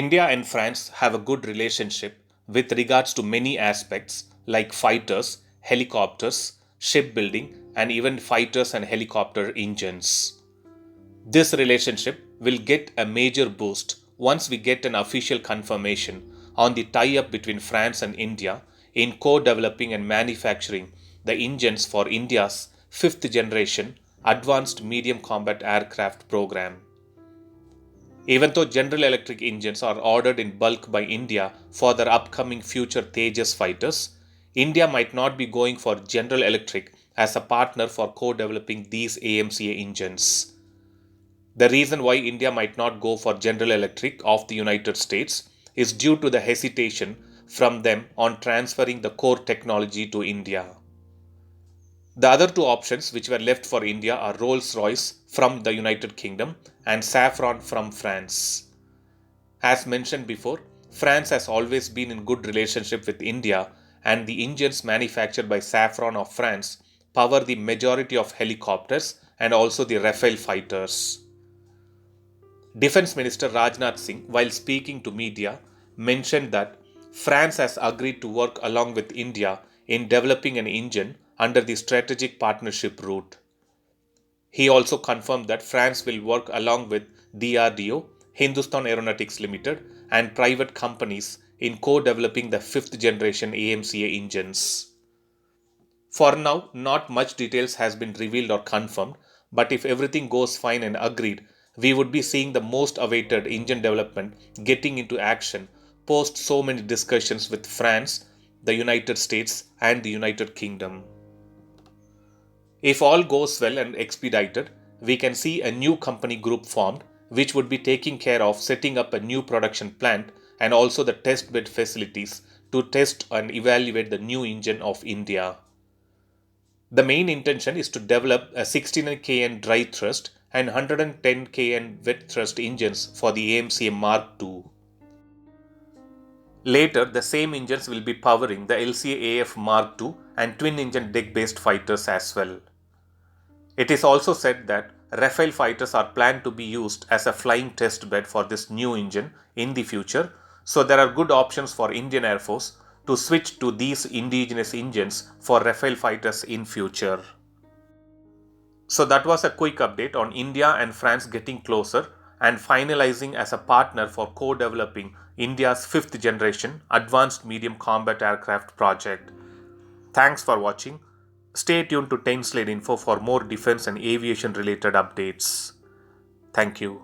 India and France have a good relationship with regards to many aspects like fighters, helicopters, shipbuilding, and even fighters and helicopter engines. This relationship will get a major boost once we get an official confirmation on the tie up between France and India in co developing and manufacturing the engines for India's fifth generation Advanced Medium Combat Aircraft program. Even though General Electric engines are ordered in bulk by India for their upcoming future Tejas fighters, India might not be going for General Electric as a partner for co developing these AMCA engines. The reason why India might not go for General Electric of the United States is due to the hesitation from them on transferring the core technology to India. The other two options which were left for India are Rolls-Royce from the United Kingdom and Safran from France. As mentioned before, France has always been in good relationship with India, and the engines manufactured by Safran of France power the majority of helicopters and also the Rafale fighters. Defense Minister Rajnath Singh, while speaking to media, mentioned that France has agreed to work along with India in developing an engine under the strategic partnership route. He also confirmed that France will work along with DRDO, Hindustan Aeronautics Limited, and private companies in co-developing the fifth generation AMCA engines. For now, not much details has been revealed or confirmed, but if everything goes fine and agreed, we would be seeing the most awaited engine development getting into action post so many discussions with France, the United States, and the United Kingdom. If all goes well and expedited, we can see a new company group formed which would be taking care of setting up a new production plant and also the test bed facilities to test and evaluate the new engine of India. The main intention is to develop a 69 kN dry thrust and 110 kN wet thrust engines for the AMCA Mark II. Later, the same engines will be powering the LCA AF Mark II and twin engine deck based fighters as well. It is also said that Rafale fighters are planned to be used as a flying test bed for this new engine in the future, so there are good options for Indian Air Force to switch to these indigenous engines for Rafale fighters in future. So that was a quick update on India and France getting closer and finalizing as a partner for co-developing India's fifth generation Advanced Medium Combat Aircraft project. Thanks for watching. Stay tuned to 10 Slate Info for more defense and aviation related updates. Thank you.